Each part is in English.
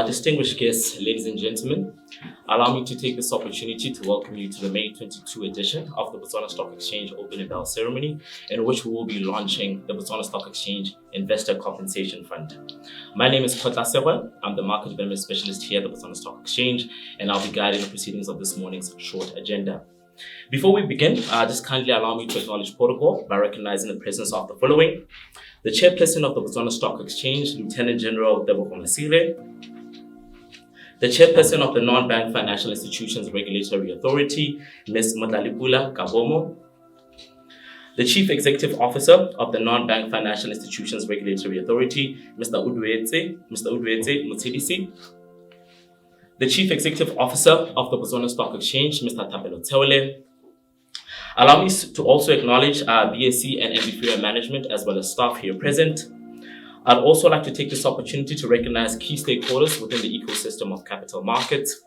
Distinguished guests, ladies and gentlemen, allow me to take this opportunity to welcome you to the May 22 edition of the Botswana Stock Exchange Open Bell Ceremony, in which we will be launching the Botswana Stock Exchange Investor Compensation Fund. My name is Kotla Sewa. I'm the Market Development Specialist here at the Botswana Stock Exchange, and I'll be guiding the proceedings of this morning's short agenda. Before we begin, just kindly allow me to acknowledge protocol by recognizing the presence of the following: the Chairperson of the Botswana Stock Exchange, Lieutenant General Tebogo Masire; the Chairperson of the Non-Bank Financial Institutions Regulatory Authority, Ms. Motlalipula Kabomo; the Chief Executive Officer of the Non-Bank Financial Institutions Regulatory Authority, Mr. Udwetse Mutsidisi; the Chief Executive Officer of the Botswana Stock Exchange, Mr. Thapelo Theole. Allow me to also acknowledge BSC and NB management as well as staff here present. I'd also like to take this opportunity to recognize key stakeholders within the ecosystem of capital markets.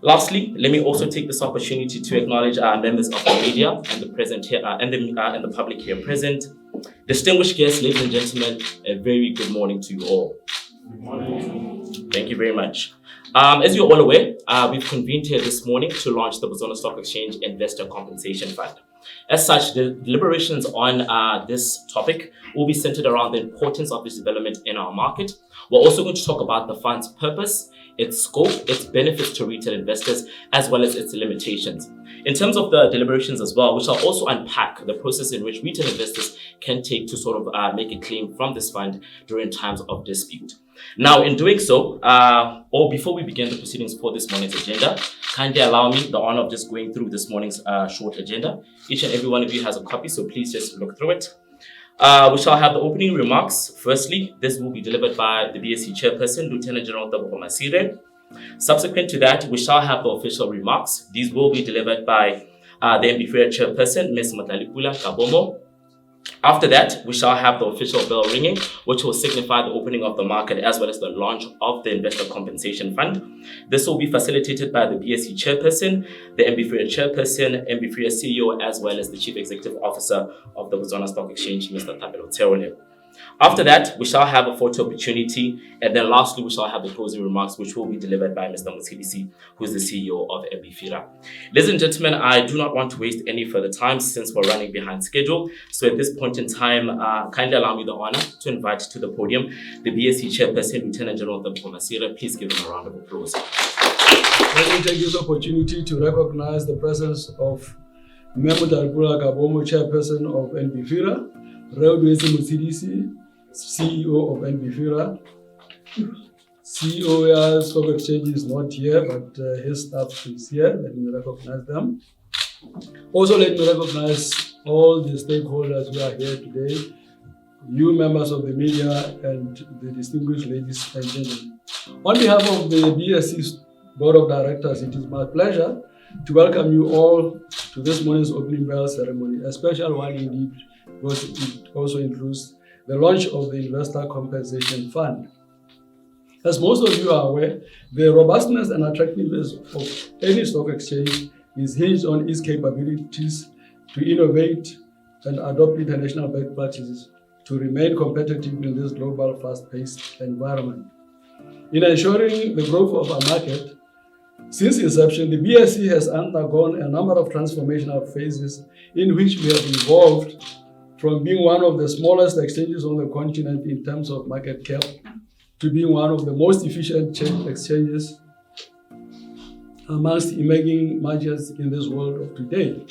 Lastly, let me also take this opportunity to acknowledge our members of the media and the present here and the public here present. Distinguished guests, ladies and gentlemen, a very good morning to you all. Good morning. Thank you very much. As you're all aware, we've convened here this morning to launch the Botswana Stock Exchange Investor Compensation Fund. As such, the deliberations on this topic will be centered around the importance of this development in our market. We're also going to talk about the fund's purpose, its scope, its benefits to retail investors, as well as its limitations. In terms of the deliberations as well, we shall also unpack the process in which retail investors can take to sort of make a claim from this fund during times of dispute. Now, in doing so, or before we begin the proceedings for this morning's agenda, kindly allow me the honor of just going through this morning's short agenda. Each and every one of you has a copy, so please just look through it. We shall have the opening remarks. Firstly, this will be delivered by the BSC Chairperson, Lieutenant General Tebogo Masire. Subsequent to that, we shall have the official remarks. These will be delivered by the MB Chairperson, Ms. Motlalipula Kabomo. After that, we shall have the official bell ringing, which will signify the opening of the market as well as the launch of the Investor Compensation Fund. This will be facilitated by the BSC Chairperson, the MB Chairperson, MB CEO, as well as the Chief Executive Officer of the Botswana Stock Exchange, Mr. Thapelo Theole. After that, we shall have a photo opportunity, and then lastly, we shall have the closing remarks, which will be delivered by Mr. Mutsidisi, who is the CEO of MB. Ladies and gentlemen, I do not want to waste any further time since we're running behind schedule. So at this point in time, kindly allow me the honor to invite to the podium the BSC Chairperson, Lieutenant General Tebogo Masire. Please give him a round of applause. Let me take this opportunity to recognize the presence of Motlalipula Kabomo, Chairperson of NB. Udwetse Mutsidisi, CEO of NB. CEO of Stock Exchange is not here, but his staff is here. Let me recognize them. Also, let me recognize all the stakeholders who are here today, you members of the media and the distinguished ladies and gentlemen. On behalf of the BSC's Board of Directors, it is my pleasure to welcome you all to this morning's opening bell ceremony, a special one indeed, because it also includes the launch of the Investor Compensation Fund. As most of you are aware, the robustness and attractiveness of any stock exchange is hinged on its capabilities to innovate and adopt international best practices to remain competitive in this global fast-paced environment. In ensuring the growth of our market, since inception, the BSC has undergone a number of transformational phases in which we have evolved from being one of the smallest exchanges on the continent in terms of market cap to being one of the most efficient exchanges amongst emerging markets in this world of today.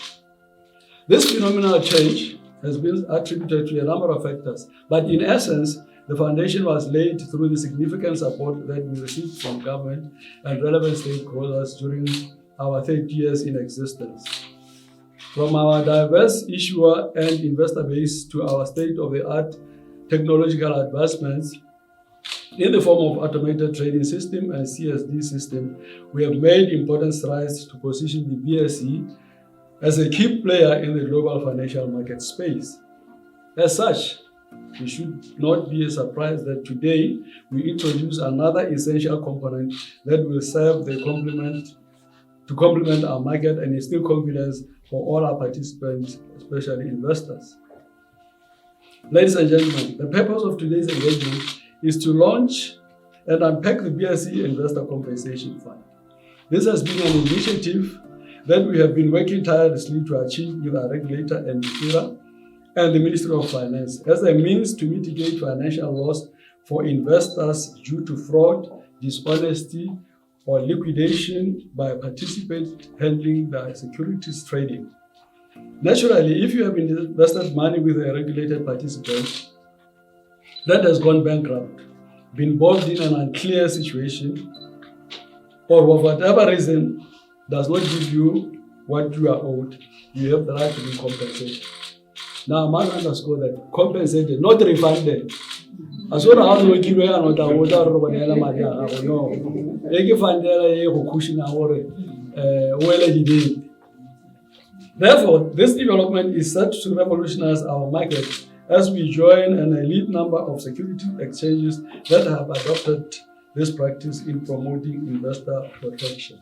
This phenomenal change has been attributed to a number of factors, but in essence, the foundation was laid through the significant support that we received from government and relevant stakeholders during our 30 years in existence. From our diverse issuer and investor base to our state-of-the-art technological advancements in the form of automated trading system and CSD system, we have made important strides to position the BSC as a key player in the global financial market space. As such, it should not be a surprise that today we introduce another essential component that will serve to complement our market and instill confidence for all our participants, especially investors. Ladies and gentlemen, the purpose of today's engagement is to launch and unpack the BSE Investor Compensation Fund. This has been an initiative that we have been working tirelessly to achieve with our regulator NBFIRA and the Ministry of Finance as a means to mitigate financial loss for investors due to fraud, dishonesty, or liquidation by participants handling the securities trading. Naturally, if you have invested money with a regulated participant that has gone bankrupt, been involved in an unclear situation, or for whatever reason does not give you what you are owed, you have the right to be compensated. Now, I must underscore that compensated, not refunded. As well as we give you another water, no. Therefore, this development is set to revolutionize our market as we join an elite number of security exchanges that have adopted this practice in promoting investor protection.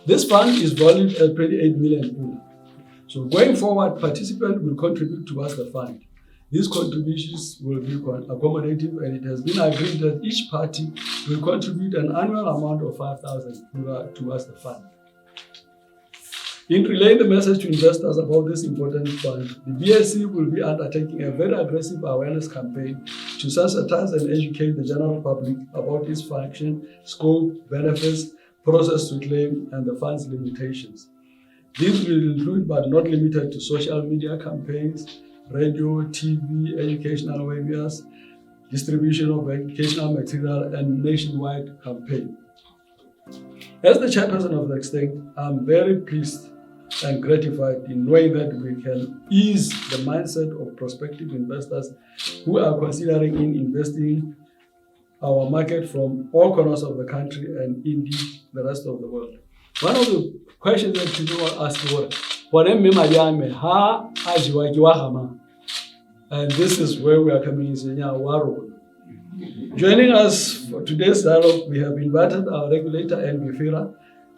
This fund is valued at 28 million pula. So going forward, participants will contribute towards the fund. These contributions will be accommodative, and it has been agreed that each party will contribute an annual amount of 5,000 pula towards the fund. In relaying the message to investors about this important fund, the BSE will be undertaking a very aggressive awareness campaign to sensitize and educate the general public about its function, scope, benefits, process to claim, and the fund's limitations. These will include, but not limited to, social media campaigns, radio, TV, educational webinars, distribution of educational material, and nationwide campaign. As the chairperson of the exchange, I'm very pleased and gratified in knowing that we can ease the mindset of prospective investors who are considering investing our market from all corners of the country and indeed the rest of the world. One of the questions that people ask and this is where we are coming in our role. Joining us for today's dialogue, we have invited our regulator NBFIRA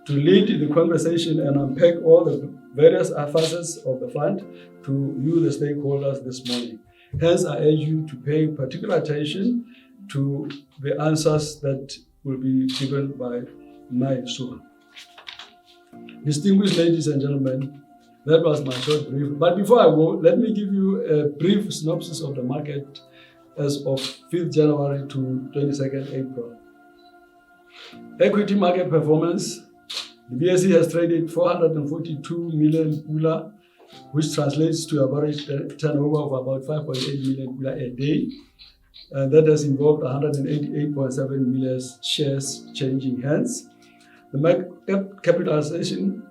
to lead the conversation and unpack all the various facets of the fund to you, the stakeholders, this morning. Hence, I urge you to pay particular attention to the answers that will be given by Mai Suha. Distinguished ladies and gentlemen, that was my short brief. But before I go, let me give you a brief synopsis of the market as of 5th January to 22nd April. Equity market performance. The BSE has traded 442 million pula, which translates to a average turnover of about 5.8 million pula a day. And that has involved 188.7 million shares changing hands. The market capitalization,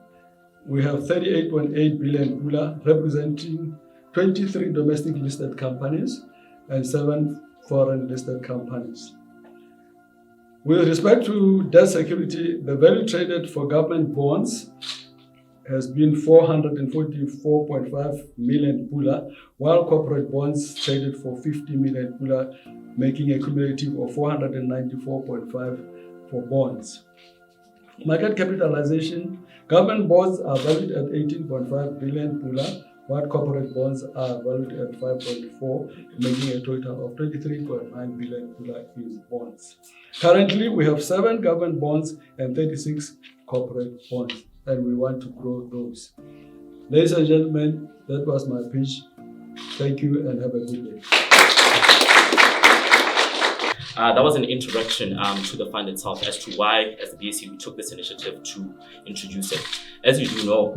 we have 38.8 billion pula, representing 23 domestic listed companies and 7 foreign listed companies. With respect to debt security, the value traded for government bonds has been 444.5 million pula, while corporate bonds traded for 50 million pula, making a cumulative of 494.5 for bonds. Market capitalization, government bonds are valued at 18.5 billion pula, while corporate bonds are valued at 5.4, making a total of 23.9 billion pula in bonds. Currently, we have 7 government bonds and 36 corporate bonds, and we want to grow those. Ladies and gentlemen, that was my pitch. Thank you and have a good day. That was an introduction to the fund itself as to why, as the BSE, we took this initiative to introduce it. As you do know,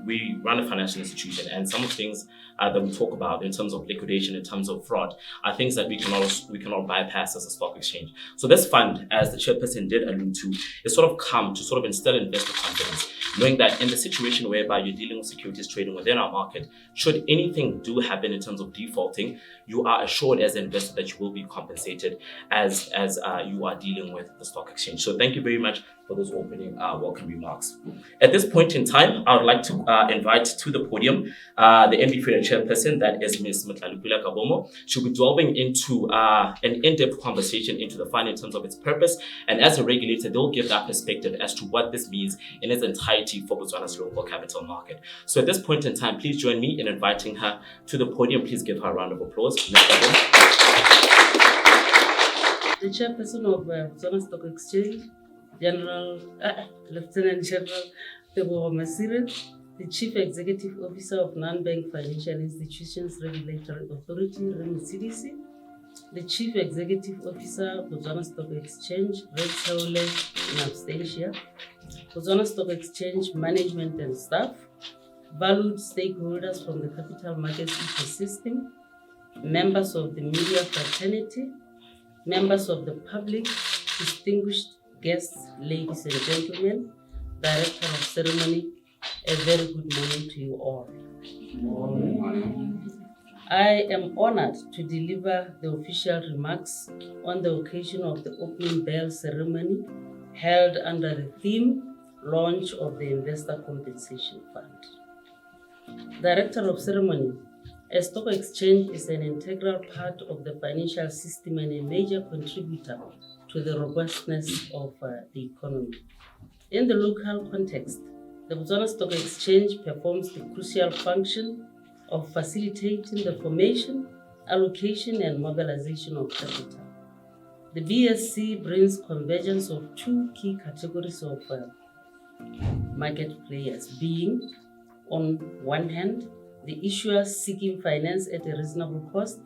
we run a financial institution, and some of the things that we talk about in terms of liquidation, in terms of fraud, are things that we cannot bypass as a stock exchange. So this fund, as the chairperson did allude to, is sort of come to sort of instill investor confidence, knowing that in the situation whereby you're dealing with securities trading within our market, should anything do happen in terms of defaulting, you are assured as an investor that you will be compensated as you are dealing with the stock exchange. So thank you very much for those opening welcome remarks. At this point in time, I would like to invite to the podium the NBFIRA chairperson, that is Ms. Mtlalupila Kabomo. She'll be delving into an in-depth conversation into the fund in terms of its purpose, and as a regulator, they'll give that perspective as to what this means in its entirety for Botswana's local capital market. So at this point in time, please join me in inviting her to the podium. Please give her a round of applause. The chairperson of Botswana Stock Exchange, Lieutenant General Tebogo Masire, the Chief Executive Officer of Non-Bank Financial Institutions Regulatory Authority, CDC, the Chief Executive Officer, Botswana Stock Exchange, Red Saule in absentia, Botswana Stock Exchange management and staff, valued stakeholders from the capital markets ecosystem, members of the media fraternity, members of the public, distinguished guests, ladies and gentlemen, Director of Ceremony, a very good morning to you all. I am honored to deliver the official remarks on the occasion of the opening bell ceremony held under the theme Launch of the Investor Compensation Fund. Director of Ceremony, a stock exchange is an integral part of the financial system and a major contributor to the robustness of the economy. In the local context, the Botswana Stock Exchange performs the crucial function of facilitating the formation, allocation, and mobilization of capital. The BSC brings convergence of two key categories of market players, being, on one hand, the issuers seeking finance at a reasonable cost,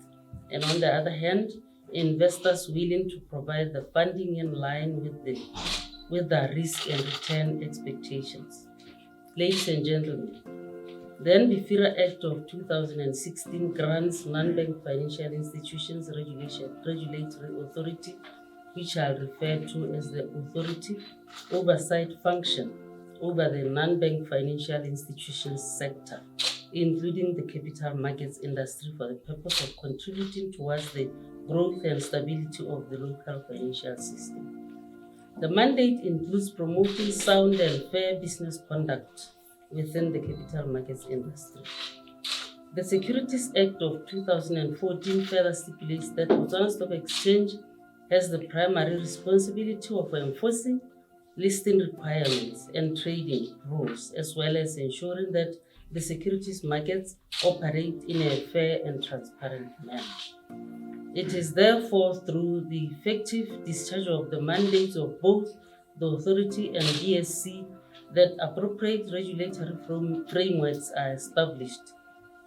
and on the other hand, investors willing to provide the funding in line with their risk and return expectations. Ladies and gentlemen, the NBFIRA Act of 2016 grants Non-Bank Financial Institutions Regulatory Authority, which I'll refer to as the authority, oversight function over the non-bank financial institutions sector, including the capital markets industry, for the purpose of contributing towards the growth and stability of the local financial system. The mandate includes promoting sound and fair business conduct within the capital markets industry. The Securities Act of 2014 further stipulates that Botswana Stock Exchange has the primary responsibility of enforcing listing requirements and trading rules, as well as ensuring that the securities markets operate in a fair and transparent manner. It is therefore through the effective discharge of the mandates of both the authority and BSC that appropriate regulatory frameworks are established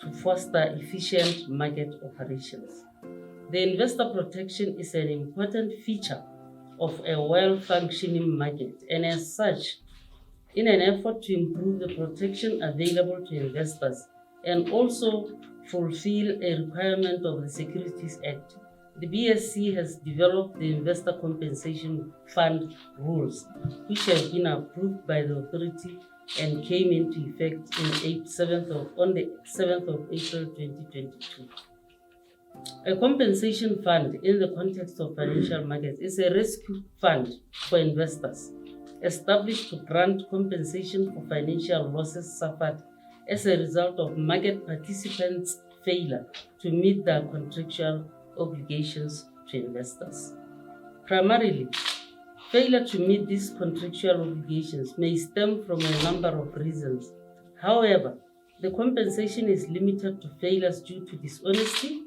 to foster efficient market operations. The investor protection is an important feature of a well-functioning market, and as such, in an effort to improve the protection available to investors and also fulfill a requirement of the Securities Act, the BSC has developed the Investor Compensation Fund rules, which have been approved by the authority and came into effect on the 7th of April 2022. A compensation fund in the context of financial markets is a rescue fund for investors established to grant compensation for financial losses suffered as a result of market participants' failure to meet their contractual obligations to investors. Primarily, failure to meet these contractual obligations may stem from a number of reasons. However, the compensation is limited to failures due to dishonesty,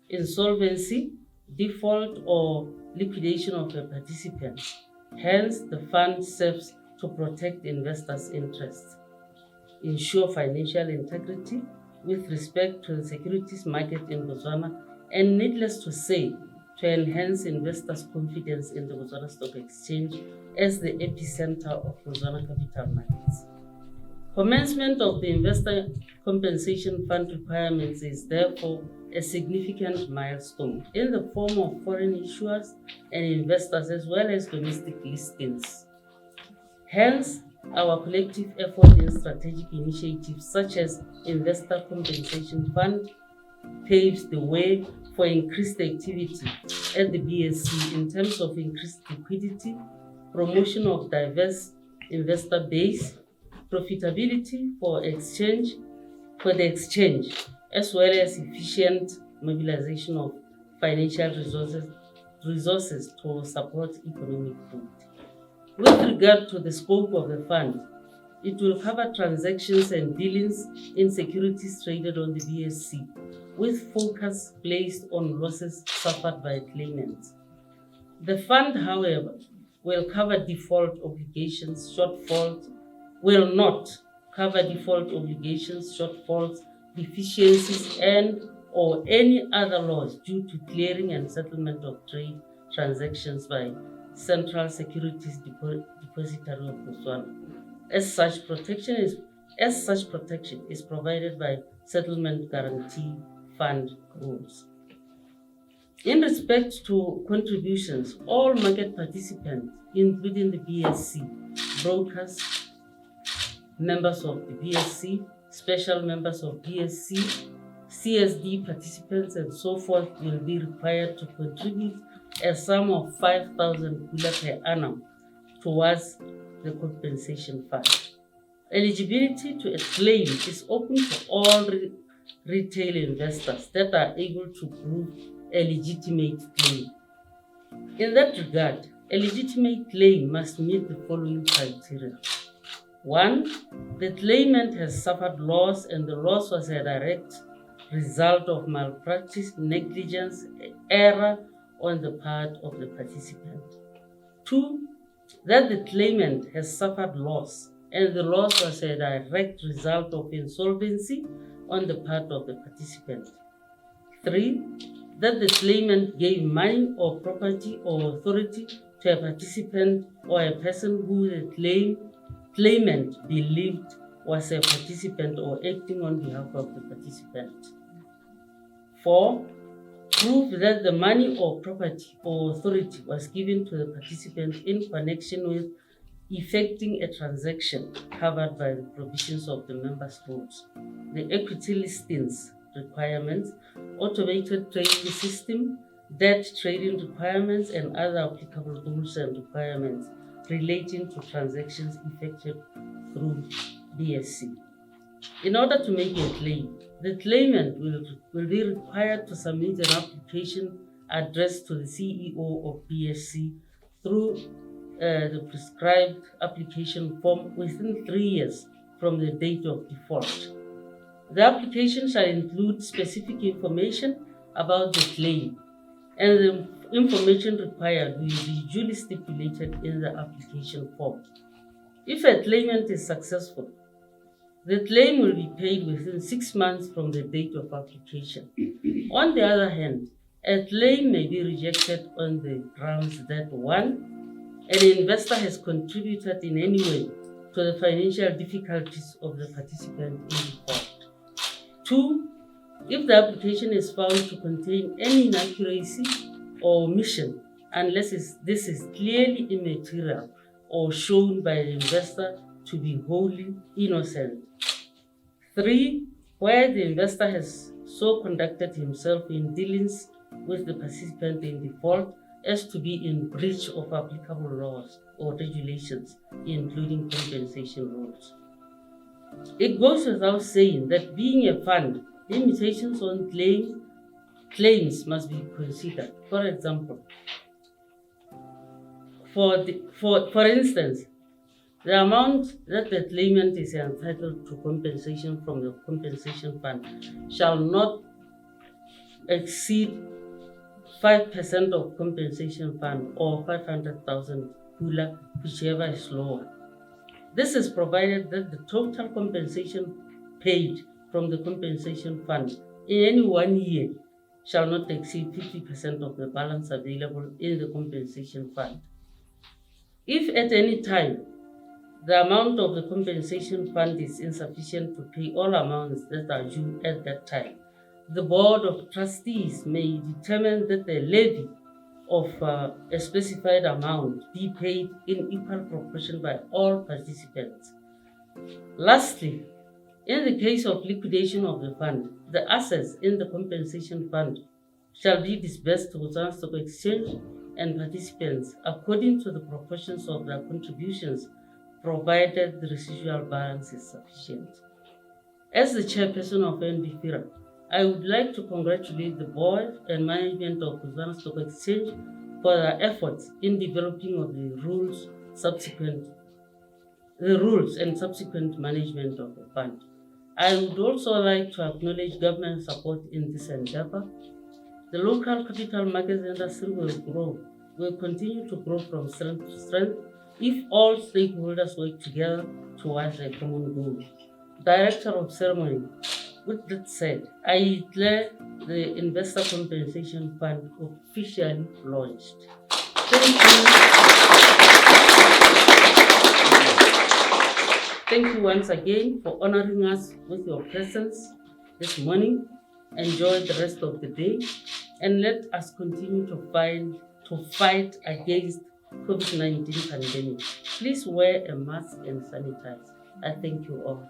insolvency, default, or liquidation of a participant. Hence, the fund serves to protect investors' interests, ensure financial integrity with respect to the securities market in Botswana, and needless to say, to enhance investors' confidence in the Botswana Stock Exchange as the epicenter of Botswana capital markets. Commencement of the Investor Compensation Fund requirements is therefore a significant milestone in the form of foreign issuers and investors as well as domestic listings. Hence, our collective effort in strategic initiatives such as Investor Compensation Fund paves the way for increased activity at the BSC in terms of increased liquidity, promotion of diverse investor base, profitability for the exchange, as well as efficient mobilization of financial resources to support economic growth. With regard to the scope of the fund, it will cover transactions and dealings in securities traded on the BSC, with focus placed on losses suffered by claimants. The fund, however, will cover default obligations, shortfalls, will not cover default obligations, shortfalls, deficiencies, and or any other loss due to clearing and settlement of trade transactions by Central Securities Depository of Botswana. As such protection is provided by Settlement Guarantee Fund rules. In respect to contributions, all market participants, including the BSC, brokers, members of the BSC, special members of BSC, CSD participants, and so forth, will be required to contribute a sum of 5,000 kula per annum towards the compensation fund. Eligibility to a claim is open to all retail investors that are able to prove a legitimate claim. In that regard, a legitimate claim must meet the following criteria. 1. The claimant has suffered loss and the loss was a direct result of malpractice, negligence, error on the part of the participant. 2. That the claimant has suffered loss and the loss was a direct result of insolvency on the part of the participant. 3. That the claimant gave money or property or authority to a participant or a person who the claimant believed was a participant or acting on behalf of the participant. 4. Prove that the money or property or authority was given to the participant in connection with effecting a transaction covered by the provisions of the members' rules, the equity listings requirements, automated trading system, debt trading requirements, and other applicable rules and requirements relating to transactions effected through BSC. In order to make a claim, the claimant will be required to submit an application addressed to the CEO of BSC through the prescribed application form within 3 years from the date of default. The application shall include specific information about the claim, and the information required will be duly stipulated in the application form. If a claimant is successful, the claim will be paid within 6 months from the date of application. On the other hand, a claim may be rejected on the grounds that 1. An investor has contributed in any way to the financial difficulties of the participant in default. 2. If the application is found to contain any inaccuracy or omission, unless this is clearly immaterial or shown by the investor to be wholly innocent. 3. Where the investor has so conducted himself in dealings with the participant in default as to be in breach of applicable laws or regulations, including compensation rules. It goes without saying that being a fund, limitations on claims must be considered. For example, for instance, the amount that the claimant is entitled to compensation from the compensation fund shall not exceed 5% of compensation fund or 500,000 kula, whichever is lower. This is provided that the total compensation paid from the compensation fund in any 1 year shall not exceed 50% of the balance available in the compensation fund. If at any time the amount of the compensation fund is insufficient to pay all amounts that are due at that time, the Board of Trustees may determine that the levy of a specified amount be paid in equal proportion by all participants. Lastly, in the case of liquidation of the fund, the assets in the compensation fund shall be disbursed to Botswana Stock Exchange and participants according to the proportions of their contributions, provided the residual balance is sufficient. As the chairperson of NBFIRA, I would like to congratulate the board and management of Botswana Stock Exchange for their efforts in developing of the rules and subsequent management of the fund. I would also like to acknowledge government support in this endeavor. The local capital markets industry will grow will continue to grow from strength to strength if all stakeholders work together towards a common goal. Director of Ceremony, with that said, I declare the Investor Compensation Fund officially launched. Thank you. Thank you once again for honoring us with your presence this morning. Enjoy the rest of the day, and let us continue to fight against COVID-19 pandemic. Please wear a mask and sanitize. I thank you all.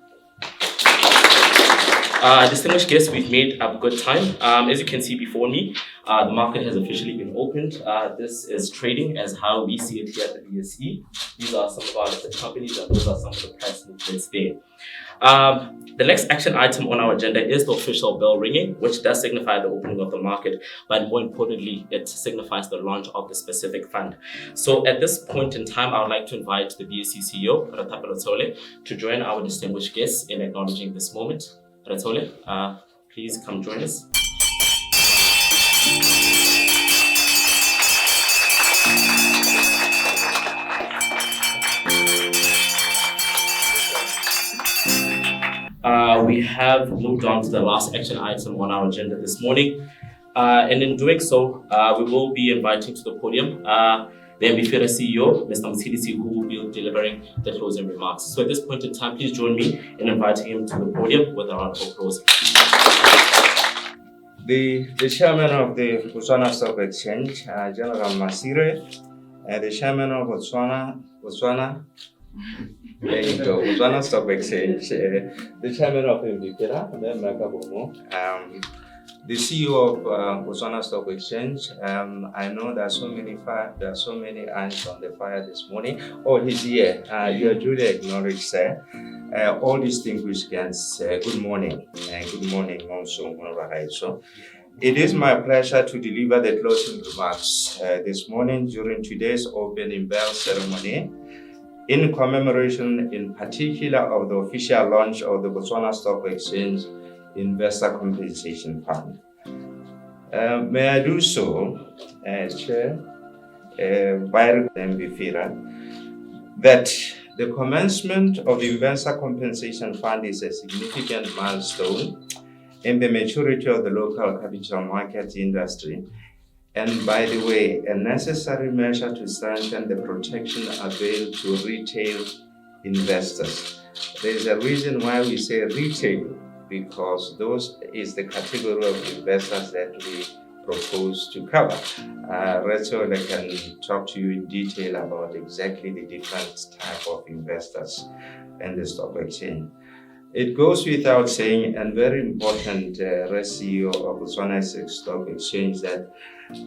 Distinguished guests, we've made a good time. As you can see before me, the market has officially been opened. This is trading as how we see it here at the BSE. These are some of our listed companies, and those are some of the price movements there. The next action item on our agenda is the official bell ringing, which does signify the opening of the market, but more importantly, it signifies the launch of the specific fund. So at this point in time, I would like to invite the BSE CEO, Rathapelo Tole, to join our distinguished guests in acknowledging this moment. Rathole, please come join us. We have moved on to the last action item on our agenda this morning. And in doing so, we will be inviting to the podium the Mbifira CEO, Mr. Mtshidisi, who will be delivering the closing remarks. So at this point in time, please join me in inviting him to the podium with a round of applause. The chairman of the Botswana Stock Exchange, General Masire, the chairman of Botswana, there you go, Botswana Stock Exchange, the chairman of Mbifira, the CEO of Botswana Stock Exchange. I know there are so many irons on the fire this morning. Oh, he's here. You are duly acknowledged, sir. All distinguished guests, good morning. Good morning, also. It is my pleasure to deliver the closing remarks this morning during today's opening bell ceremony in commemoration, in particular, of the official launch of the Botswana Stock Exchange Investor Compensation Fund. May I do so, Chair, by Mbifira, that the commencement of the Investor Compensation Fund is a significant milestone in the maturity of the local capital market industry, and by the way, a necessary measure to strengthen the protection available to retail investors. There is a reason why we say retail, because those is the category of investors that we propose to cover. Rachel can talk to you in detail about exactly the different type of investors in the stock exchange. It goes without saying, and very important, CEO of Botswana Stock Exchange, that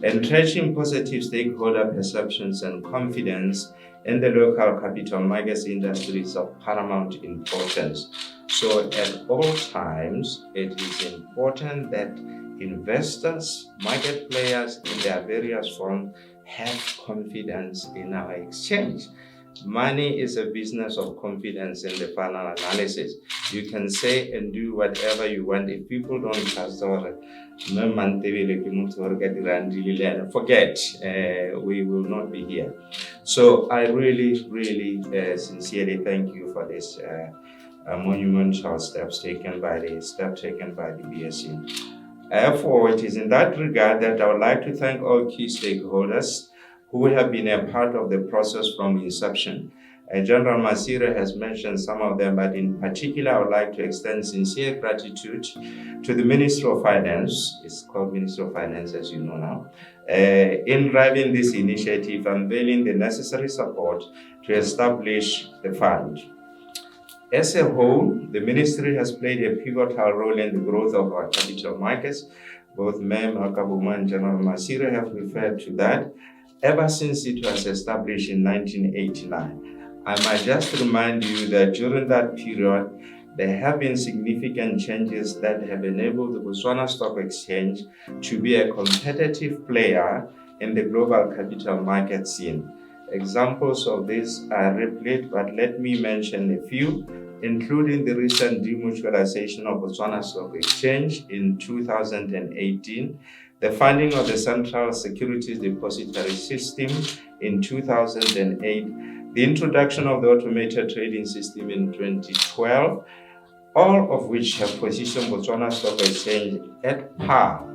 entrenching positive stakeholder perceptions and confidence in the local capital markets industry is of paramount importance. So at all times, it is important that investors, market players in their various forms have confidence in our exchange. Money is a business of confidence in the final analysis. You can say and do whatever you want. If people don't trust or forget, we will not be here. So I really, sincerely thank you for this monumental steps taken by the BSE. Therefore, it is in that regard that I would like to thank all key stakeholders who have been a part of the process from inception. General Masire has mentioned some of them, but in particular, I would like to extend sincere gratitude to the Ministry of Finance, it's called Ministry of Finance as you know now, in driving this initiative, unveiling the necessary support to establish the fund. As a whole, the ministry has played a pivotal role in the growth of our capital markets. Both Mem Akabuma and General Masire have referred to that ever since it was established in 1989. I might just remind you that during that period, there have been significant changes that have enabled the Botswana Stock Exchange to be a competitive player in the global capital market scene. Examples of this are replete, but let me mention a few, including the recent demutualization of Botswana Stock Exchange in 2018, the funding of the Central Securities Depository System in 2008, the introduction of the automated trading system in 2012, all of which have positioned Botswana Stock Exchange at par,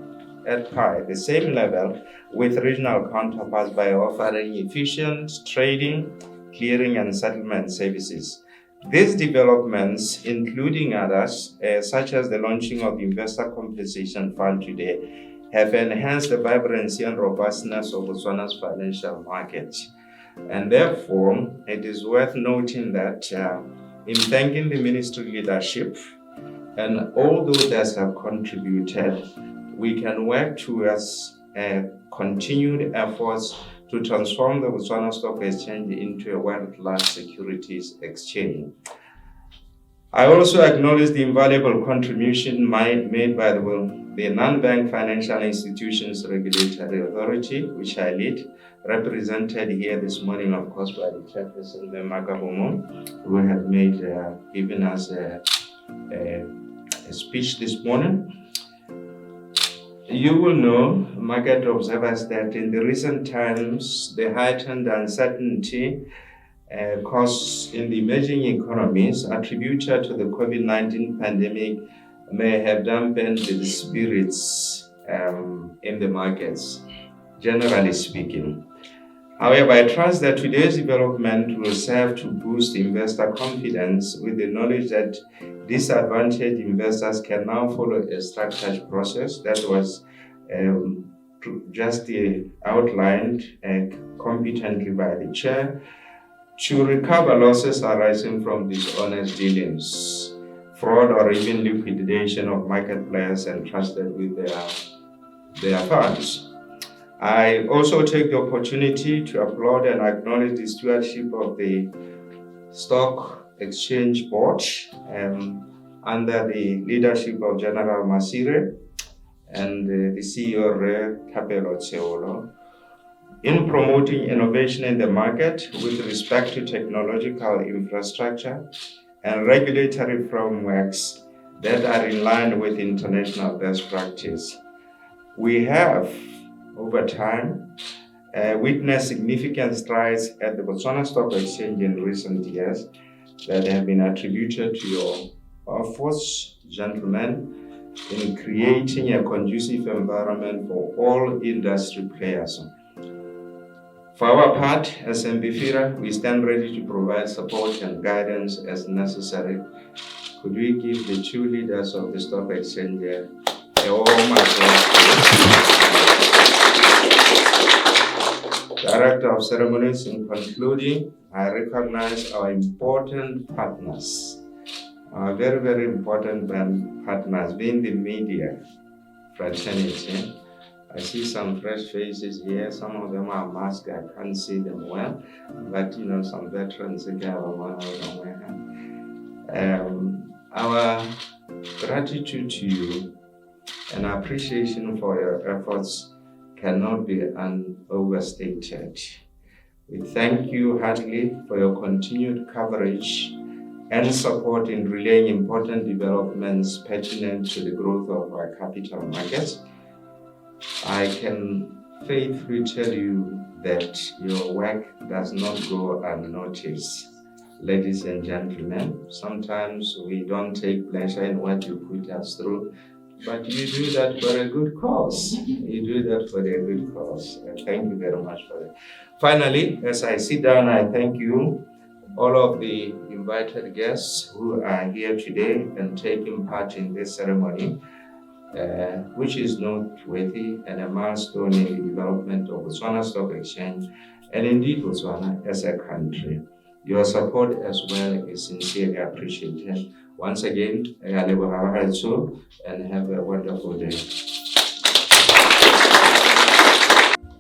at the same level with regional counterparts by offering efficient trading, clearing, and settlement services. These developments, including others, such as the launching of the Investor Compensation Fund today, have enhanced the vibrancy and robustness of Botswana's financial market. And therefore, it is worth noting that in thanking the ministry leadership and all those that have contributed, we can work towards continued efforts to transform the Botswana Stock Exchange into a world-class securities exchange. I also acknowledge the invaluable contribution made by the Non-Bank Financial Institutions Regulatory Authority, which I lead, represented here this morning, of course, by the Chairperson, Makabomo, who had given us a speech this morning. You will know, market observers, that in the recent times, the heightened uncertainty caused in the emerging economies attributed to the COVID-19 pandemic may have dampened the spirits in the markets, generally speaking. However, I trust that today's development will serve to boost investor confidence with the knowledge that disadvantaged investors can now follow a structured process that was just outlined competently by the chair to recover losses arising from dishonest dealings, fraud, or even liquidation of market players entrusted with their funds. I also take the opportunity to applaud and acknowledge the stewardship of the Stock Exchange Board under the leadership of General Masire and the CEO, Re Thapelo Tseolo, in promoting innovation in the market with respect to technological infrastructure and regulatory frameworks that are in line with international best practice. We have, over time, witnessed significant strides at the Botswana Stock Exchange in recent years that have been attributed to your efforts, gentlemen, in creating a conducive environment for all industry players. For our part, as MBFIRA, we stand ready to provide support and guidance as necessary. Could we give the two leaders of the Stock Exchange a warm applause? Director of Ceremonies, in concluding, I recognize our important partners, our very, very important partners, being the media fraternity. I see some fresh faces here. Some of them are masked. I can't see them well, but some veterans again. Our gratitude to you and appreciation for your efforts cannot be overstated. We thank you heartily for your continued coverage and support in relaying important developments pertinent to the growth of our capital markets. I can faithfully tell you that your work does not go unnoticed. Ladies and gentlemen, sometimes we don't take pleasure in what you put us through, but you do that for a good cause. You do that for a good cause. Thank you very much for that. Finally, as I sit down, I thank you, all of the invited guests who are here today and taking part in this ceremony, which is noteworthy and a milestone in the development of Botswana Stock Exchange and indeed Botswana as a country. Your support as well is sincerely appreciated. Once again, and have a wonderful day.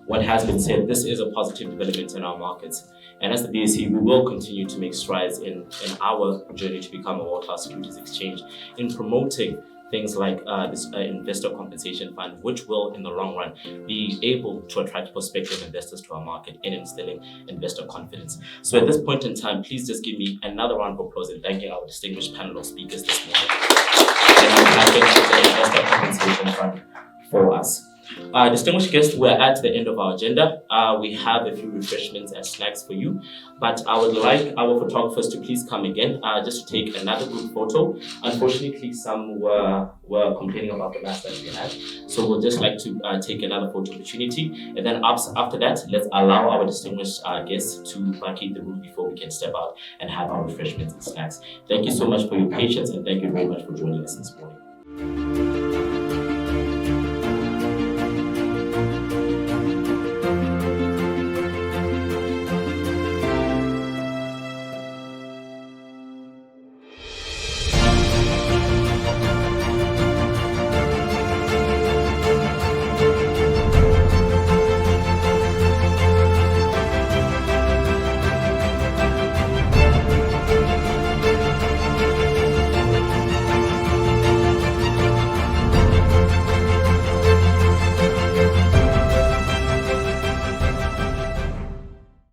What has been said, this is a positive development in our markets. And as the BSC, we will continue to make strides in our journey to become a world-class securities exchange in promoting things like this investor compensation fund, which will, in the long run, be able to attract prospective investors to our market and instilling investor confidence. So at this point in time, please just give me another round of applause in thanking our distinguished panel of speakers this morning. And I'm thanking the investor compensation fund for us. Distinguished guests, we're at the end of our agenda. We have a few refreshments and snacks for you, but I would like our photographers to please come again just to take another group photo. Unfortunately, some were complaining about the last that we had, so we'll just like to take another photo opportunity, and then after that, let's allow our distinguished guests to vacate the room before we can step out and have our refreshments and snacks. Thank you so much for your patience, and thank you very much for joining us this morning.